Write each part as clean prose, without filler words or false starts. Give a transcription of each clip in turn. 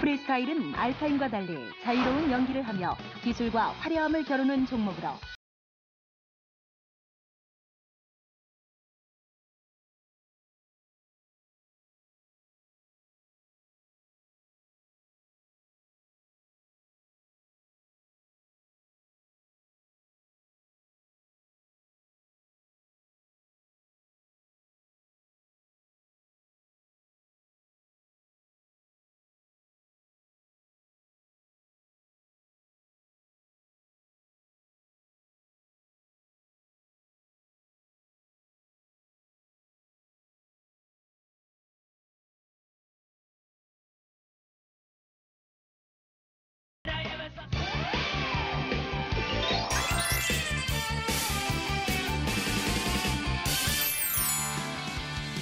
프리스타일은 알파인과 달리 자유로운 연기를 하며 기술과 화려함을 겨루는 종목으로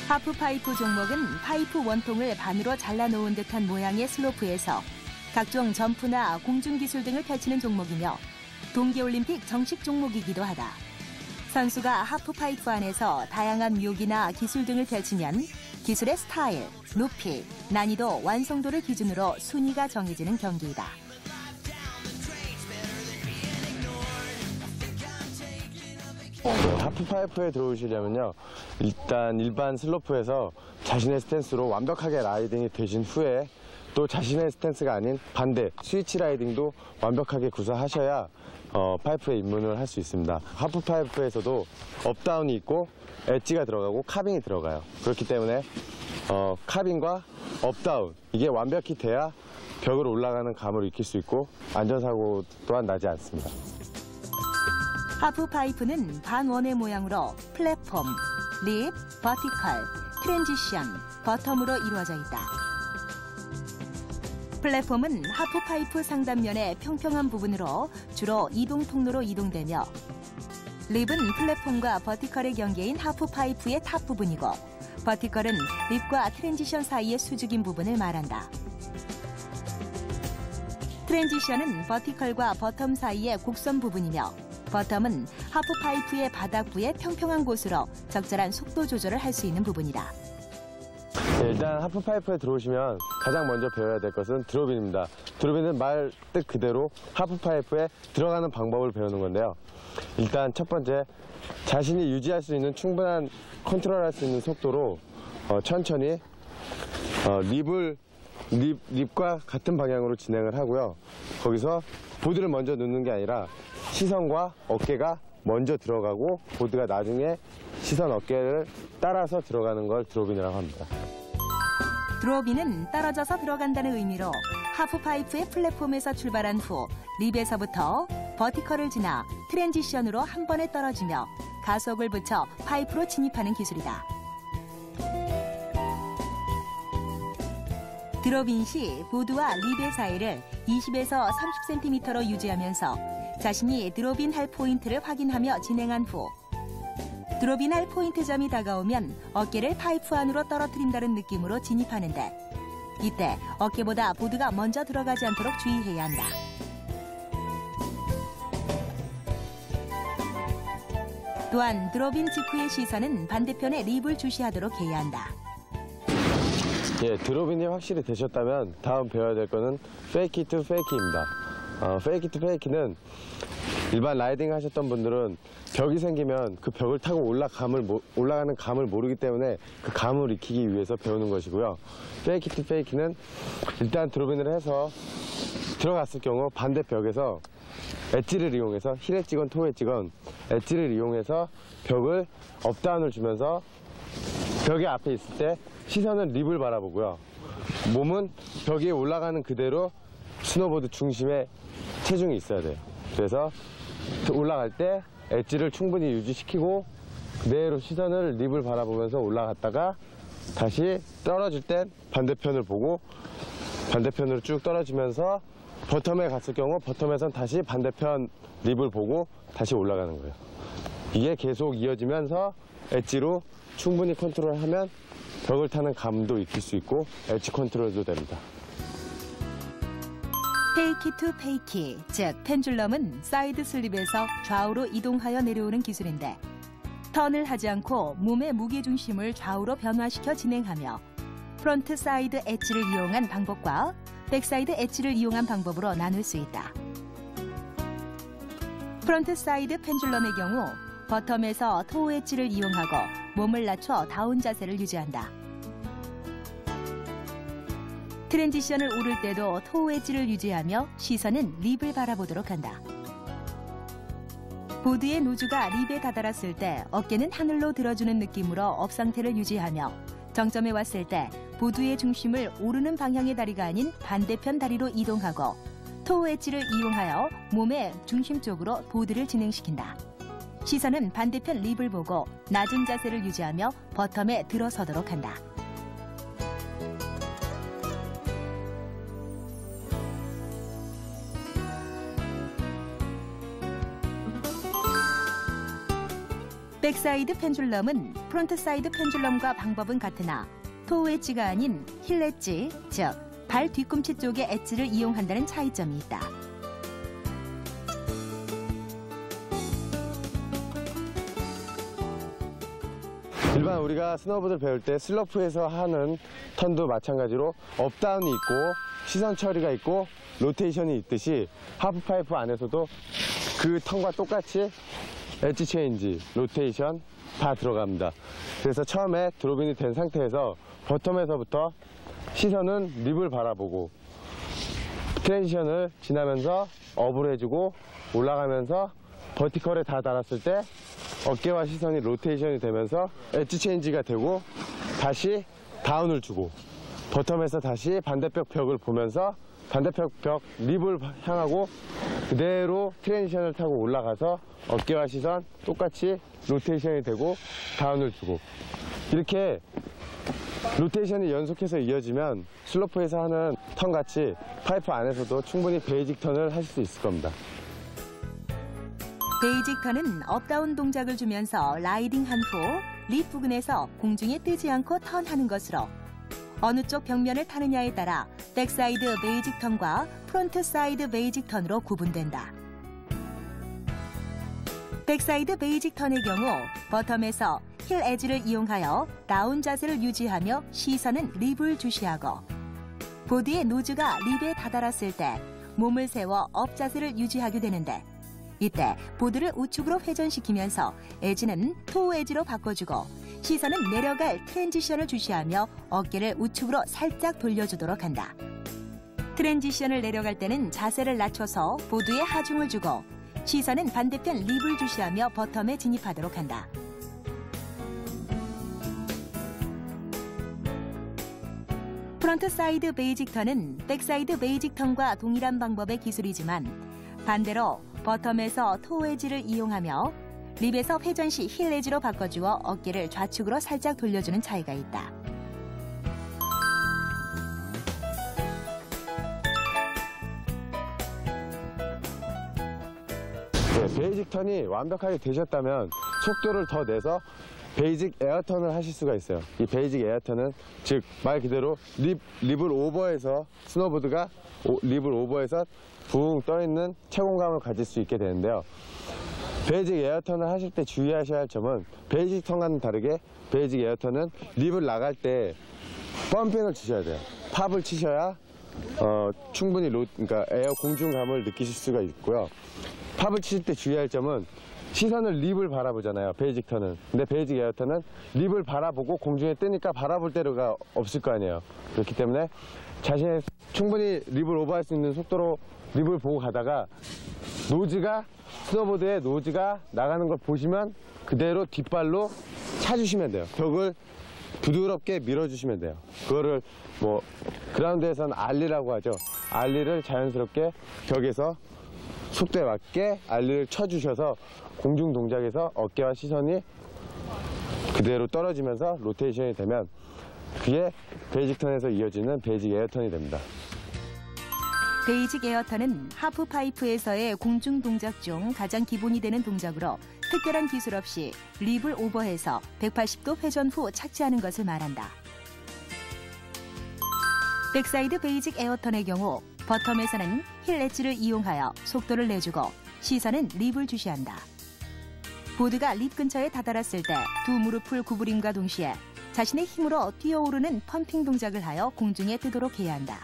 하프파이프 종목은 파이프 원통을 반으로 잘라놓은 듯한 모양의 슬로프에서 각종 점프나 공중기술 등을 펼치는 종목이며 동계올림픽 정식 종목이기도 하다. 선수가 하프파이프 안에서 다양한 묘기나 기술 등을 펼치면 기술의 스타일, 높이, 난이도, 완성도를 기준으로 순위가 정해지는 경기이다. 하프파이프에 들어오시려면요, 일단 일반 슬로프에서 자신의 스탠스로 완벽하게 라이딩이 되신 후에 또 자신의 스탠스가 아닌 반대 스위치 라이딩도 완벽하게 구사하셔야 파이프에 입문을 할 수 있습니다. 하프파이프에서도 업다운이 있고 엣지가 들어가고 카빙이 들어가요. 그렇기 때문에 카빙과 업다운 이게 완벽히 돼야 벽을 올라가는 감을 익힐 수 있고 안전사고 또한 나지 않습니다. 하프파이프는 반원의 모양으로 플랫폼, 립, 버티컬, 트랜지션, 버텀으로 이루어져 있다. 플랫폼은 하프파이프 상단면의 평평한 부분으로 주로 이동 통로로 이동되며 립은 플랫폼과 버티컬의 경계인 하프파이프의 탑 부분이고 버티컬은 립과 트랜지션 사이의 수직인 부분을 말한다. 트랜지션은 버티컬과 버텀 사이의 곡선 부분이며 버텀은 하프파이프의 바닥부의 평평한 곳으로 적절한 속도 조절을 할 수 있는 부분이다. 네, 일단 하프파이프에 들어오시면 가장 먼저 배워야 될 것은 드롭인입니다. 드롭인은 말 뜻 그대로 하프파이프에 들어가는 방법을 배우는 건데요. 일단 첫 번째, 자신이 유지할 수 있는 충분한 컨트롤할 수 있는 속도로 천천히 립과 같은 방향으로 진행을 하고요. 거기서 보드를 먼저 넣는 게 아니라 시선과 어깨가 먼저 들어가고 보드가 나중에 시선 어깨를 따라서 들어가는 걸 드롭인이라고 합니다. 드롭인은 떨어져서 들어간다는 의미로 하프파이프의 플랫폼에서 출발한 후 립에서부터 버티컬을 지나 트랜지션으로 한 번에 떨어지며 가속을 붙여 파이프로 진입하는 기술이다. 드롭인 시 보드와 립의 사이를 20에서 30cm로 유지하면서 자신이 드롭인 할 포인트를 확인하며 진행한 후 드롭인 할 포인트점이 다가오면 어깨를 파이프 안으로 떨어뜨린다는 느낌으로 진입하는데 이때 어깨보다 보드가 먼저 들어가지 않도록 주의해야 한다. 또한 드롭인 직후의 시선은 반대편의 립을 주시하도록 해야 한다. 예, 드롭인이 확실히 되셨다면 다음 배워야 될 거는 페이키 투 페이키입니다. 페이키 투 페이키는 일반 라이딩 하셨던 분들은 벽이 생기면 그 벽을 타고 올라가는 감을 모르기 때문에 그 감을 익히기 위해서 배우는 것이고요. 페이키 투 페이키는 일단 드롭인을 해서 들어갔을 경우 반대 벽에서 엣지를 이용해서 힐 엣지건 토 엣지건 엣지를 이용해서 벽을 업다운을 주면서 벽의 앞에 있을 때 시선은 립을 바라보고요. 몸은 벽 위에 올라가는 그대로 스노보드 중심에 체중이 있어야 돼요. 그래서 올라갈 때 엣지를 충분히 유지시키고 그대로 시선을 립을 바라보면서 올라갔다가 다시 떨어질 땐 반대편을 보고 반대편으로 쭉 떨어지면서 버텀에 갔을 경우 버텀에선 다시 반대편 립을 보고 다시 올라가는 거예요. 이게 계속 이어지면서 엣지로 충분히 컨트롤하면 벽을 타는 감도 익힐 수 있고 엣지 컨트롤도 됩니다. 페이키 투 페이키, 즉 펜줄럼은 사이드 슬립에서 좌우로 이동하여 내려오는 기술인데 턴을 하지 않고 몸의 무게중심을 좌우로 변화시켜 진행하며 프론트 사이드 엣지를 이용한 방법과 백사이드 엣지를 이용한 방법으로 나눌 수 있다. 프론트 사이드 펜줄럼의 경우 버텀에서 토우 엣지를 이용하고 몸을 낮춰 다운 자세를 유지한다. 트랜지션을 오를 때도 토우 엣지를 유지하며 시선은 립을 바라보도록 한다. 보드의 노즈가 립에 다다랐을 때 어깨는 하늘로 들어주는 느낌으로 업 상태를 유지하며 정점에 왔을 때 보드의 중심을 오르는 방향의 다리가 아닌 반대편 다리로 이동하고 토우 엣지를 이용하여 몸의 중심 쪽으로 보드를 진행시킨다. 시선은 반대편 립을 보고 낮은 자세를 유지하며 버텀에 들어서도록 한다. 백사이드 펜줄럼은 프론트 사이드 펜줄럼과 방법은 같으나 토우 엣지가 아닌 힐 엣지, 즉 발 뒤꿈치 쪽의 엣지를 이용한다는 차이점이 있다. 일반 우리가 스노보드를 배울 때 슬로프에서 하는 턴도 마찬가지로 업다운이 있고 시선 처리가 있고 로테이션이 있듯이 하프파이프 안에서도 그 턴과 똑같이 엣지 체인지, 로테이션 다 들어갑니다. 그래서 처음에 드롭인이 된 상태에서 버텀에서부터 시선은 립을 바라보고 트랜지션을 지나면서 업을 해주고 올라가면서 버티컬에 다 달았을 때 어깨와 시선이 로테이션이 되면서 엣지 체인지가 되고 다시 다운을 주고 버텀에서 다시 반대쪽 벽을 보면서 반대쪽 벽 립을 향하고 그대로 트랜지션을 타고 올라가서 어깨와 시선 똑같이 로테이션이 되고 다운을 주고 이렇게 로테이션이 연속해서 이어지면 슬로프에서 하는 턴같이 파이프 안에서도 충분히 베이직 턴을 하실 수 있을 겁니다. 베이직 턴은 업다운 동작을 주면서 라이딩한 후 립 부근에서 공중에 뜨지 않고 턴하는 것으로 어느 쪽 벽면을 타느냐에 따라 백사이드 베이직 턴과 프론트 사이드 베이직 턴으로 구분된다. 백사이드 베이직 턴의 경우 버텀에서 힐 엣지를 이용하여 다운 자세를 유지하며 시선은 립을 주시하고 보드의 노즈가 립에 다다랐을 때 몸을 세워 업 자세를 유지하게 되는데 이때 보드를 우측으로 회전시키면서 엣지는 토우 엣지로 바꿔주고 시선은 내려갈 트랜지션을 주시하며 어깨를 우측으로 살짝 돌려주도록 한다. 트랜지션을 내려갈 때는 자세를 낮춰서 보드에 하중을 주고 시선은 반대편 립을 주시하며 버텀에 진입하도록 한다. 프론트 사이드 베이직 턴은 백사이드 베이직 턴과 동일한 방법의 기술이지만 반대로 버텀에서 토우 엣지를 이용하며 립에서 회전 시 힐 엣지로 바꿔주어 어깨를 좌측으로 살짝 돌려주는 차이가 있다. 네, 베이직 턴이 완벽하게 되셨다면 속도를 더 내서 베이직 에어턴을 하실 수가 있어요. 이 베이직 에어턴은 즉 말 그대로 립을 오버해서 스노보드가 립을 오버해서 붕 떠있는 채공감을 가질 수 있게 되는데요. 베이직 에어턴을 하실 때 주의하셔야 할 점은 베이직 턴과는 다르게 베이직 에어턴은 립을 나갈 때 펌핑을 치셔야 돼요. 팝을 치셔야 충분히 그러니까 에어 공중감을 느끼실 수가 있고요. 팝을 치실 때 주의할 점은 시선을 립을 바라보잖아요. 베이직 턴은. 근데 베이직 에어턴은 립을 바라보고 공중에 뜨니까 바라볼 데가 없을 거 아니에요. 그렇기 때문에 자신의 충분히 립을 오버할 수 있는 속도로 립을 보고 가다가 스노보드의 노즈가 나가는 걸 보시면 그대로 뒷발로 차주시면 돼요. 벽을 부드럽게 밀어주시면 돼요. 그거를 그라운드에서는 알리라고 하죠. 알리를 자연스럽게 벽에서 속도에 맞게 알리를 쳐주셔서 공중 동작에서 어깨와 시선이 그대로 떨어지면서 로테이션이 되면 그게 베이직 턴에서 이어지는 베이직 에어턴이 됩니다. 베이직 에어턴은 하프파이프에서의 공중 동작 중 가장 기본이 되는 동작으로 특별한 기술 없이 립을 오버해서 180도 회전 후 착지하는 것을 말한다. 백사이드 베이직 에어턴의 경우 버텀에서는 힐 엣지를 이용하여 속도를 내주고 시선은 립을 주시한다. 보드가 립 근처에 다다랐을 때 두 무릎을 구부림과 동시에 자신의 힘으로 뛰어오르는 펌핑 동작을 하여 공중에 뜨도록 해야 한다.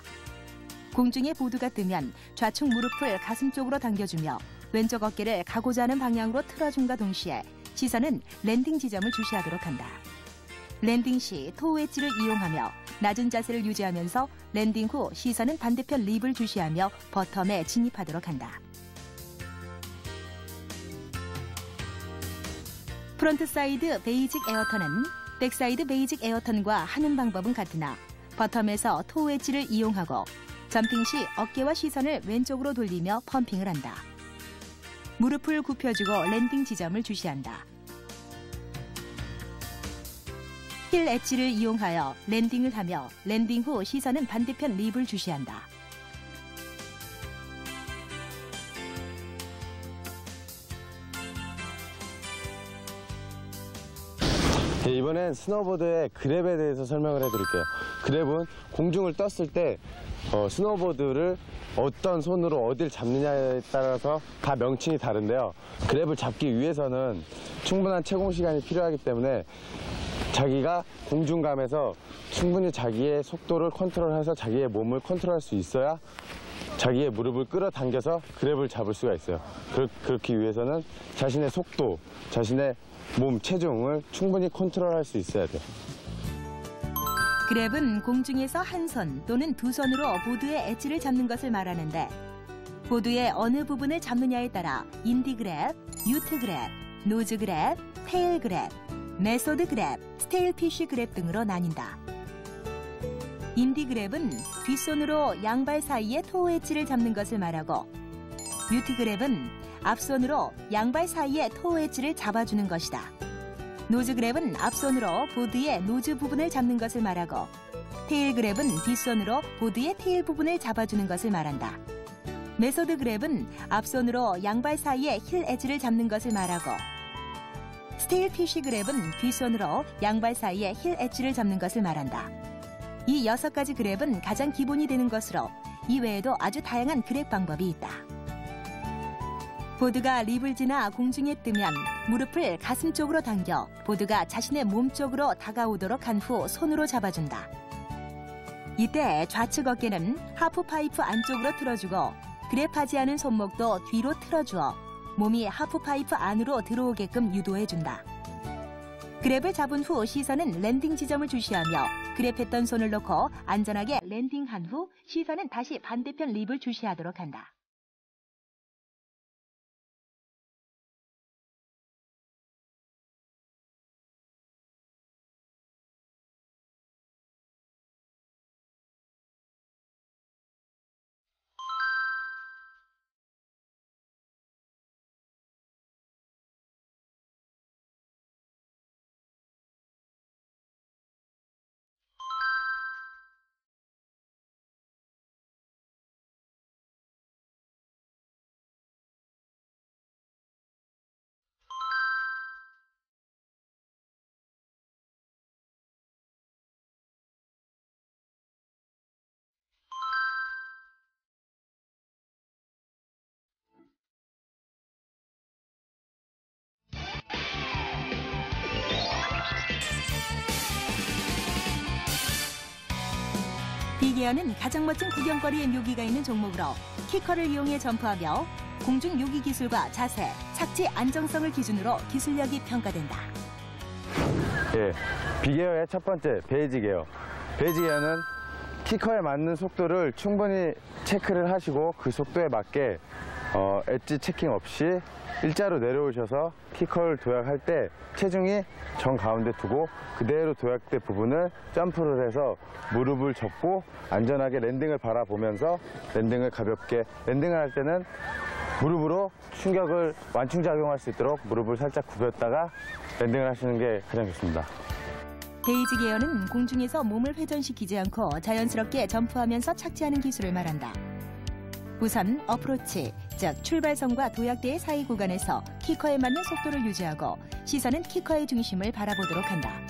공중에 보드가 뜨면 좌측 무릎을 가슴 쪽으로 당겨주며 왼쪽 어깨를 가고자 하는 방향으로 틀어줌과 동시에 시선은 랜딩 지점을 주시하도록 한다. 랜딩 시 토우 엣지를 이용하며 낮은 자세를 유지하면서 랜딩 후 시선은 반대편 립을 주시하며 버텀에 진입하도록 한다. 프론트 사이드 베이직 에어턴은 백사이드 베이직 에어턴과 하는 방법은 같으나 버텀에서 토우 엣지를 이용하고 점핑 시 어깨와 시선을 왼쪽으로 돌리며 펌핑을 한다. 무릎을 굽혀주고 랜딩 지점을 주시한다. 힐 엣지를 이용하여 랜딩을 하며 랜딩 후 시선은 반대편 립을 주시한다. 네, 이번엔 스노보드의 그랩에 대해서 설명을 해드릴게요. 그랩은 공중을 떴을 때 스노보드를 어떤 손으로 어딜 잡느냐에 따라서 다 명칭이 다른데요. 그랩을 잡기 위해서는 충분한 채공 시간이 필요하기 때문에 자기가 공중감에서 충분히 자기의 속도를 컨트롤해서 자기의 몸을 컨트롤할 수 있어야 자기의 무릎을 끌어당겨서 그랩을 잡을 수가 있어요. 그렇기 위해서는 자신의 속도, 자신의 몸, 체중을 충분히 컨트롤할 수 있어야 돼요. 그랩은 공중에서 한 손 또는 두 손으로 보드의 엣지를 잡는 것을 말하는데 보드의 어느 부분을 잡느냐에 따라 인디 그랩, 유트 그랩, 노즈 그랩, 테일 그랩, 메소드 그랩, 스테일 피쉬 그랩 등으로 나뉜다. 인디 그랩은 뒷손으로 양발 사이의 토우 엣지를 잡는 것을 말하고 유트 그랩은 앞손으로 양발 사이의 토우 엣지를 잡아주는 것이다. 노즈 그랩은 앞손으로 보드의 노즈 부분을 잡는 것을 말하고 테일 그랩은 뒷손으로 보드의 테일 부분을 잡아주는 것을 말한다. 메소드 그랩은 앞손으로 양발 사이의 힐 엣지를 잡는 것을 말하고 스테일 피쉬 그랩은 뒷손으로 양발 사이의 힐 엣지를 잡는 것을 말한다. 이 6가지 그랩은 가장 기본이 되는 것으로 이외에도 아주 다양한 그랩 방법이 있다. 보드가 립을 지나 공중에 뜨면 무릎을 가슴 쪽으로 당겨 보드가 자신의 몸 쪽으로 다가오도록 한 후 손으로 잡아준다. 이때 좌측 어깨는 하프 파이프 안쪽으로 틀어주고 그랩하지 않은 손목도 뒤로 틀어주어 몸이 하프 파이프 안으로 들어오게끔 유도해준다. 그랩을 잡은 후 시선은 랜딩 지점을 주시하며 그랩했던 손을 놓고 안전하게 랜딩한 후 시선은 다시 반대편 립을 주시하도록 한다. 빅에어는 가장 멋진 구경거리의 묘기가 있는 종목으로 키커를 이용해 점프하며 공중 요기 기술과 자세, 착지 안정성을 기준으로 기술력이 평가된다. 예, 빅에어의 첫 번째 베이직 에어. 베이직 에어는 키커에 맞는 속도를 충분히 체크를 하시고 그 속도에 맞게 엣지 체킹 없이 일자로 내려오셔서 키커를 도약할 때 체중이 정 가운데 두고 그대로 도약된 부분을 점프를 해서 무릎을 접고 안전하게 랜딩을 바라보면서 랜딩을 가볍게 랜딩을 할 때는 무릎으로 충격을 완충작용할 수 있도록 무릎을 살짝 굽혔다가 랜딩을 하시는 게 가장 좋습니다. 베이직 에어는 공중에서 몸을 회전시키지 않고 자연스럽게 점프하면서 착지하는 기술을 말한다. 우선 어프로치, 즉 출발선과 도약대의 사이 구간에서 키커에 맞는 속도를 유지하고 시선은 키커의 중심을 바라보도록 한다.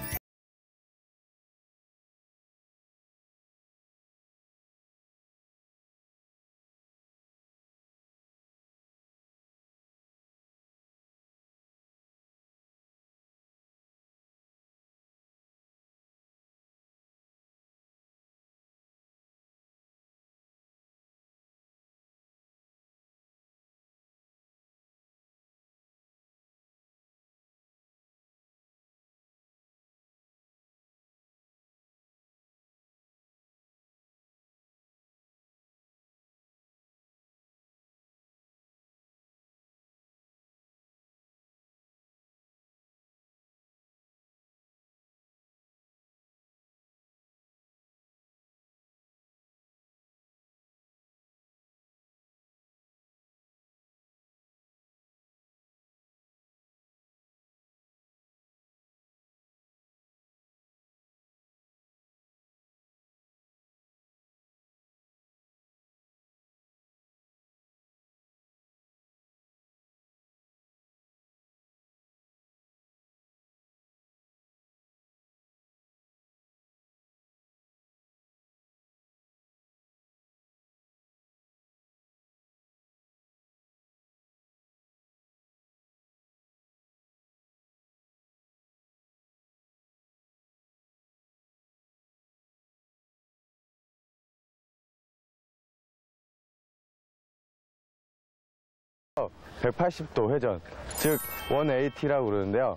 180도 회전, 즉 180라고 그러는데요.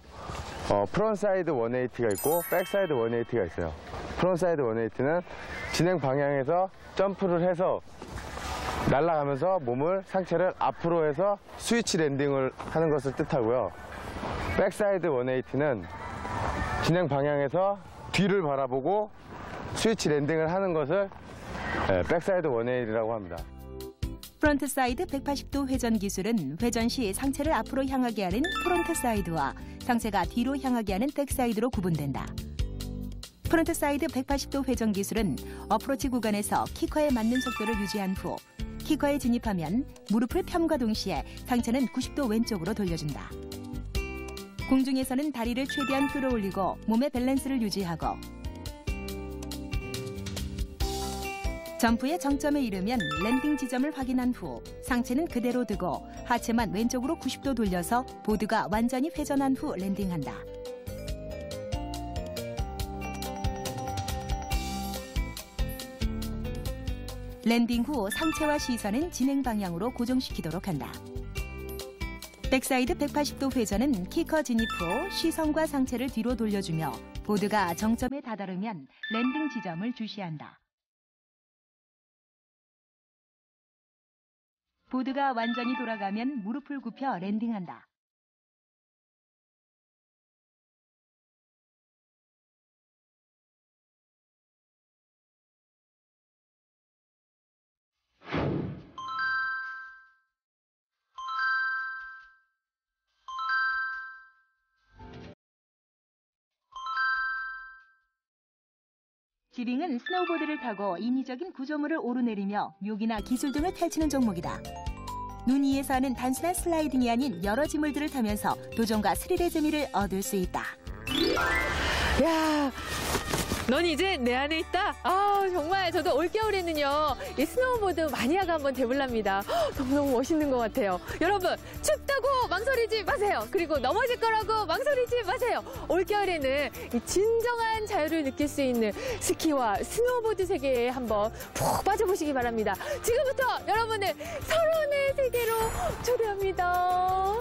프론트사이드 180가 있고 백사이드 180가 있어요. 프론트사이드 180는 진행 방향에서 점프를 해서 날아가면서 상체를 앞으로 해서 스위치 랜딩을 하는 것을 뜻하고요. 백사이드 180는 진행 방향에서 뒤를 바라보고 스위치 랜딩을 하는 것을 백사이드 180이라고 합니다. 프론트 사이드 180도 회전 기술은 회전 시 상체를 앞으로 향하게 하는 프론트 사이드와 상체가 뒤로 향하게 하는 백사이드로 구분된다. 프론트 사이드 180도 회전 기술은 어프로치 구간에서 키커에 맞는 속도를 유지한 후 키커에 진입하면 무릎을 펴과 동시에 상체는 90도 왼쪽으로 돌려준다. 공중에서는 다리를 최대한 끌어올리고 몸의 밸런스를 유지하고 점프의 정점에 이르면 랜딩 지점을 확인한 후 상체는 그대로 두고 하체만 왼쪽으로 90도 돌려서 보드가 완전히 회전한 후 랜딩한다. 랜딩 후 상체와 시선은 진행 방향으로 고정시키도록 한다. 백사이드 180도 회전은 키커 진입 후 시선과 상체를 뒤로 돌려주며 보드가 정점에 다다르면 랜딩 지점을 주시한다. 보드가 완전히 돌아가면 무릎을 굽혀 랜딩한다. 지빙은 스노우보드를 타고 인위적인 구조물을 오르내리며 묘기나 기술 등을 펼치는 종목이다. 눈 위에서 하는 단순한 슬라이딩이 아닌 여러 지물들을 타면서 도전과 스릴의 재미를 얻을 수 있다. 야, 넌 이제 내 안에 있다. 정말 저도 올겨울에는요 이 스노우보드 마니아가 한번 돼볼랍니다. 너무너무 멋있는 것 같아요. 여러분 춥다고 망설이지 마세요. 그리고 넘어질 거라고 망설이지 마세요. 올겨울에는 이 진정한 자유를 느낄 수 있는 스키와 스노우보드 세계에 한번 푹 빠져보시기 바랍니다. 지금부터 여러분을 서론의 세계로 초대합니다.